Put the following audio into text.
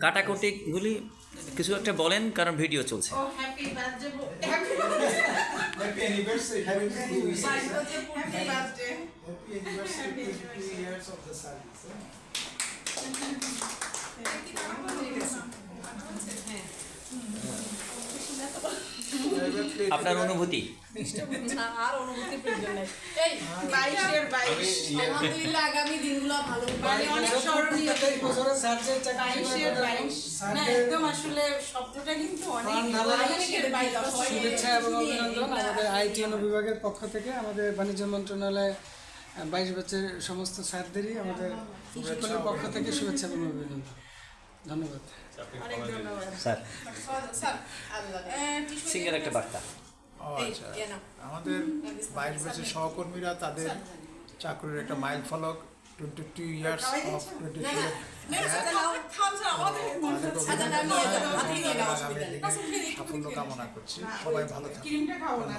কাটাকুটিগুলি কিছু একটা বলেন, কারণ ভিডিও চলছে। Happy birthday Happy anniversary. Happy anniversary. Happy birthday Happy anniversary to 2 years of the service. আপনার অনুভূতি? আর অনুভূতি প্রয়োজন নাই। এই 22 আলহামদুলিল্লাহ আগামী দিনগুলো ভালো মানে অনেক স্মরণীয় এই বছরের সার্জের চাকরি 22 না একদম আসলে শব্দটা কিন্তু অনেক প্রাণ ঢালা অনেকের বাইরে শুভেচ্ছা এবং অভিনন্দন আমাদের আইটি বিভাগের পক্ষ থেকে আমাদের বাণিজ্য মন্ত্রণালয় 22 ব্যাচের সমস্ত স্যারদেরই আমাদের সকলের পক্ষ থেকে শুভেচ্ছা এবং অভিনন্দন। ধন্যবাদ। অনেক ধন্যবাদ স্যার, স্যার আল্লাহ সিঙ্গার একটা বার্তা। আচ্ছা, আমাদের 22 ব্যাচের সহকর্মীরা তাদের চাকরির একটা মাইল ফলক 22 ইয়ার্স অফ 22 সাফল্য কামনা করছি। সবাই ভালো থাকুন। ক্রিমটা খাবো না